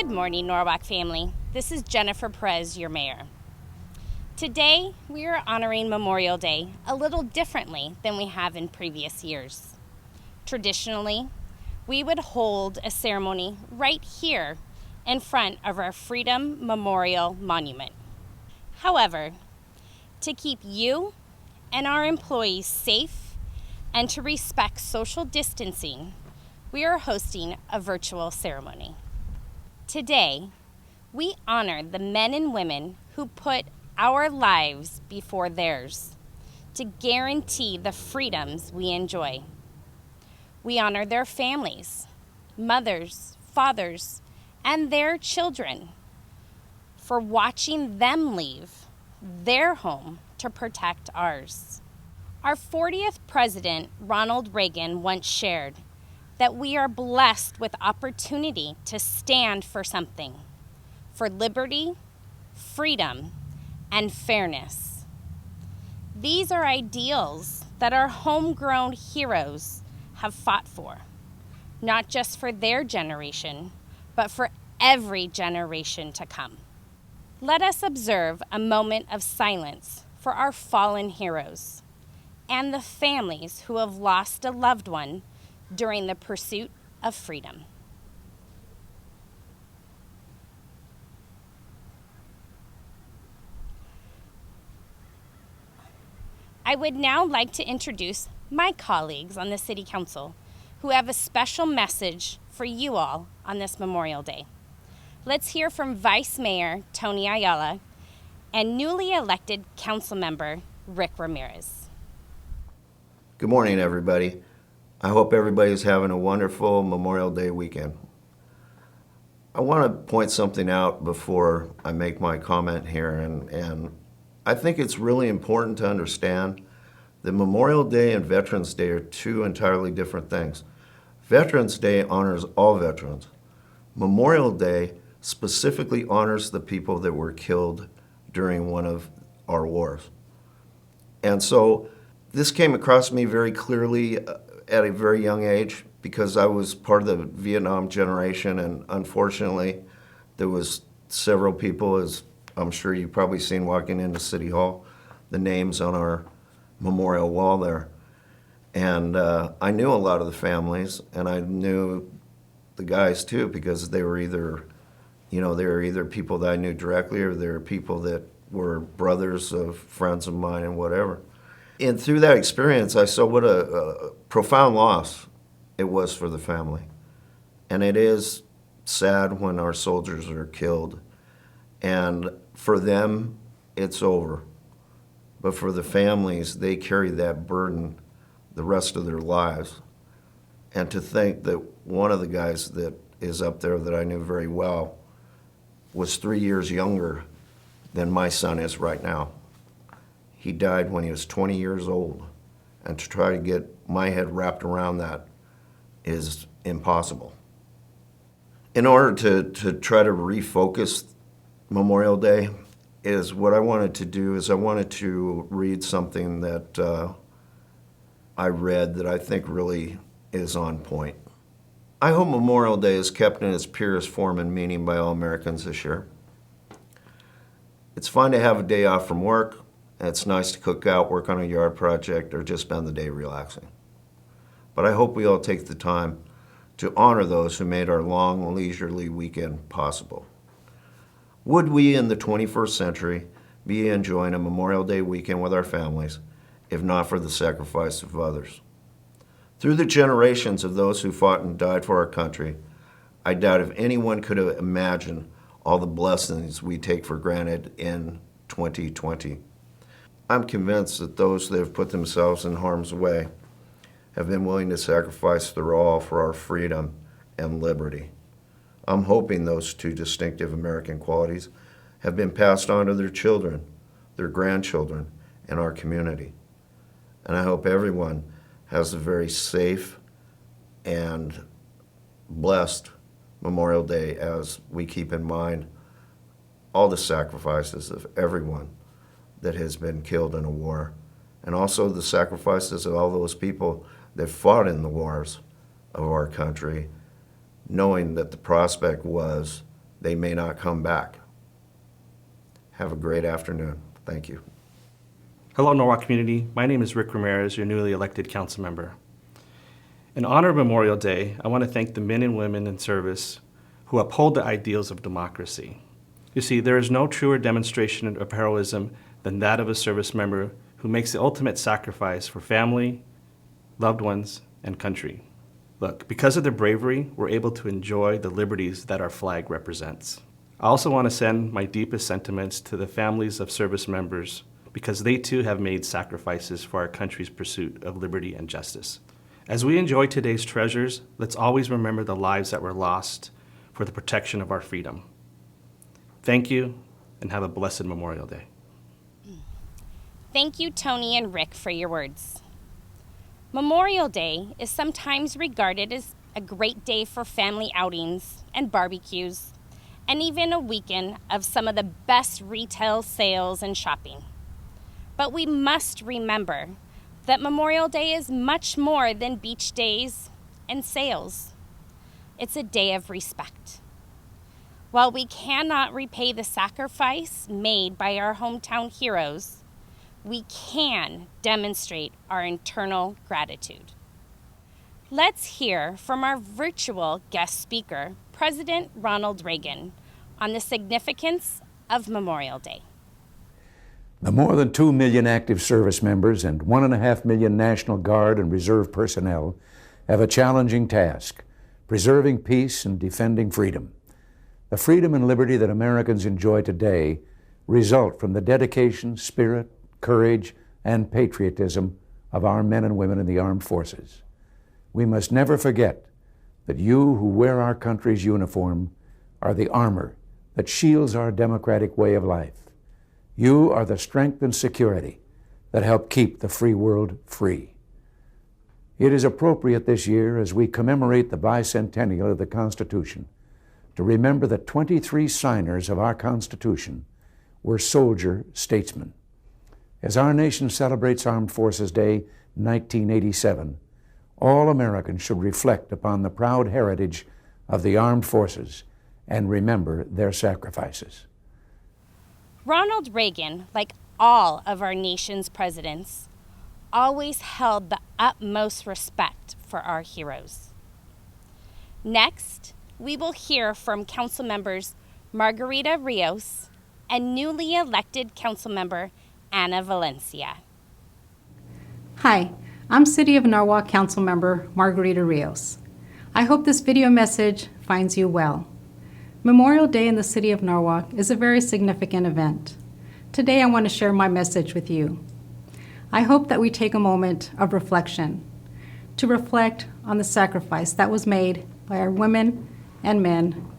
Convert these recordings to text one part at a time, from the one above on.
Good morning, Norwalk family. This is Jennifer Perez, your mayor. Today, we are honoring Memorial Day a little differently than we have in previous years. Traditionally, we would hold a ceremony right here in front of our Freedom Memorial Monument. However, to keep you and our employees safe and to respect social distancing, we are hosting a virtual ceremony. Today, we honor the men and women who put our lives before theirs to guarantee the freedoms we enjoy. We honor their families, mothers, fathers, and their children for watching them leave their home to protect ours. Our 40th president, Ronald Reagan, once shared that we are blessed with opportunity to stand for something, for liberty, freedom, and fairness. These are ideals that our homegrown heroes have fought for, not just for their generation, but for every generation to come. Let us observe a moment of silence for our fallen heroes and the families who have lost a loved one during the pursuit of freedom. I would now like to introduce my colleagues on the City Council who have a special message for you all on this Memorial Day. Let's hear from Vice Mayor Tony Ayala and newly elected council member Rick Ramirez. Good morning, everybody. I hope everybody's having a wonderful Memorial Day weekend. I want to point something out before I make my comment here, and I think it's really important to understand that Memorial Day and Veterans Day are two entirely different things. Veterans Day honors all veterans. Memorial Day specifically honors the people that were killed during one of our wars. And so this came across me very clearly at a very young age because I was part of the Vietnam generation, and unfortunately there was several people, as I'm sure you've probably seen walking into City Hall, the names on our memorial wall there. And I knew a lot of the families, and I knew the guys too, because they were either people that I knew directly, or they were people that were brothers of friends of mine and whatever. And through that experience, I saw what a profound loss it was for the family. And it is sad when our soldiers are killed. And for them, it's over. But for the families, they carry that burden the rest of their lives. And to think that one of the guys that is up there that I knew very well was 3 years younger than my son is right now. He died when he was 20 years old, and to try to get my head wrapped around that is impossible. In order to try to refocus Memorial Day, is what I wanted to do is I wanted to read something that I read that I think really is on point. I hope Memorial Day is kept in its purest form and meaning by all Americans this year. It's fine to have a day off from work. It's nice to cook out, work on a yard project, or just spend the day relaxing. But I hope we all take the time to honor those who made our long, leisurely weekend possible. Would we in the 21st century be enjoying a Memorial Day weekend with our families if not for the sacrifice of others? Through the generations of those who fought and died for our country, I doubt if anyone could have imagined all the blessings we take for granted in 2020. I'm convinced that those that have put themselves in harm's way have been willing to sacrifice their all for our freedom and liberty. I'm hoping those two distinctive American qualities have been passed on to their children, their grandchildren, and our community. And I hope everyone has a very safe and blessed Memorial Day as we keep in mind all the sacrifices of everyone that has been killed in a war, and also the sacrifices of all those people that fought in the wars of our country, knowing that the prospect was they may not come back. Have a great afternoon. Thank you. Hello, Norwalk community. My name is Rick Ramirez, your newly elected council member. In honor of Memorial Day, I want to thank the men and women in service who uphold the ideals of democracy. You see, there is no truer demonstration of heroism than that of a service member who makes the ultimate sacrifice for family, loved ones, and country. Look, because of their bravery, we're able to enjoy the liberties that our flag represents. I also want to send my deepest sentiments to the families of service members because they too have made sacrifices for our country's pursuit of liberty and justice. As we enjoy today's treasures, let's always remember the lives that were lost for the protection of our freedom. Thank you, and have a blessed Memorial Day. Thank you, Tony and Rick, for your words. Memorial Day is sometimes regarded as a great day for family outings and barbecues, and even a weekend of some of the best retail sales and shopping. But we must remember that Memorial Day is much more than beach days and sales. It's a day of respect. While we cannot repay the sacrifice made by our hometown heroes, we can demonstrate our internal gratitude. Let's hear from our virtual guest speaker, President Ronald Reagan, on the significance of Memorial Day. The more than 2 million active service members and 1.5 million National Guard and Reserve personnel have a challenging task, preserving peace and defending freedom. The freedom and liberty that Americans enjoy today result from the dedication, spirit, courage, and patriotism of our men and women in the armed forces. We must never forget that you who wear our country's uniform are the armor that shields our democratic way of life. You are the strength and security that help keep the free world free. It is appropriate this year, as we commemorate the bicentennial of the Constitution, to remember that 23 signers of our Constitution were soldier statesmen. As our nation celebrates Armed Forces Day 1987, all Americans should reflect upon the proud heritage of the armed forces and remember their sacrifices. Ronald Reagan, like all of our nation's presidents, always held the utmost respect for our heroes. Next, we will hear from Council Members Margarita Rios and newly elected Council Member Ana Valencia. Hi, I'm City of Norwalk Councilmember Margarita Rios. I hope this video message finds you well. Memorial Day in the City of Norwalk is a very significant event. Today I want to share my message with you. I hope that we take a moment of reflection to reflect on the sacrifice that was made by our women and men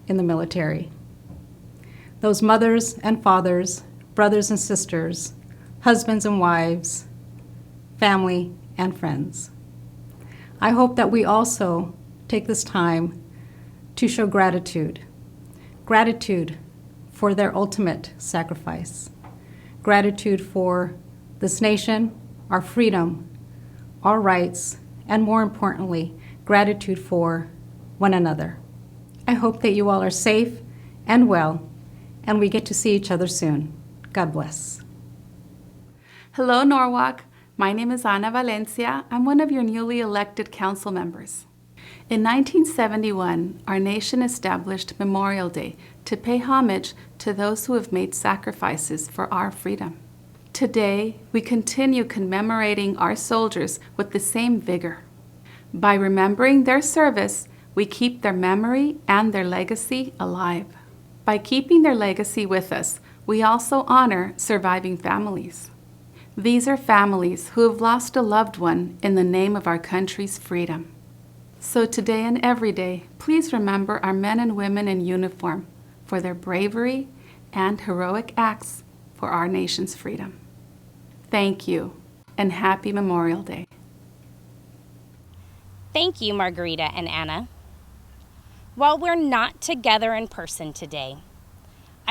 in the military. Those mothers and fathers, brothers and sisters, husbands and wives, family and friends. I hope that we also take this time to show gratitude. Gratitude for their ultimate sacrifice. Gratitude for this nation, our freedom, our rights, and more importantly, gratitude for one another. I hope that you all are safe and well, and we get to see each other soon. God bless. Hello, Norwalk. My name is Ana Valencia. I'm one of your newly elected council members. In 1971, our nation established Memorial Day to pay homage to those who have made sacrifices for our freedom. Today, we continue commemorating our soldiers with the same vigor. By remembering their service, we keep their memory and their legacy alive. By keeping their legacy with us, we also honor surviving families. These are families who have lost a loved one in the name of our country's freedom. So today and every day, please remember our men and women in uniform for their bravery and heroic acts for our nation's freedom. Thank you, and happy Memorial Day. Thank you, Margarita and Ana. While we're not together in person today,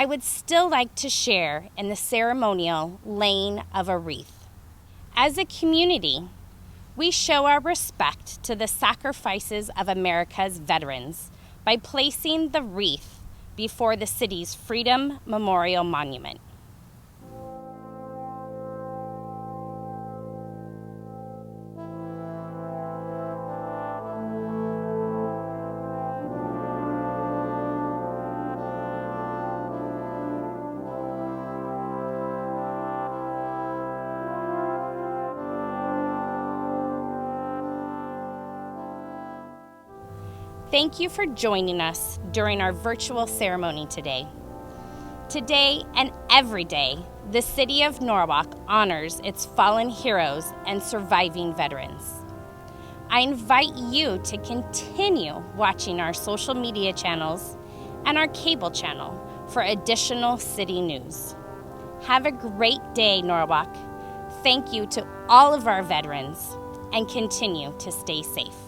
I would still like to share in the ceremonial laying of a wreath. As a community, we show our respect to the sacrifices of America's veterans by placing the wreath before the city's Freedom Memorial Monument. Thank you for joining us during our virtual ceremony today. Today and every day, the City of Norwalk honors its fallen heroes and surviving veterans. I invite you to continue watching our social media channels and our cable channel for additional city news. Have a great day, Norwalk. Thank you to all of our veterans, and continue to stay safe.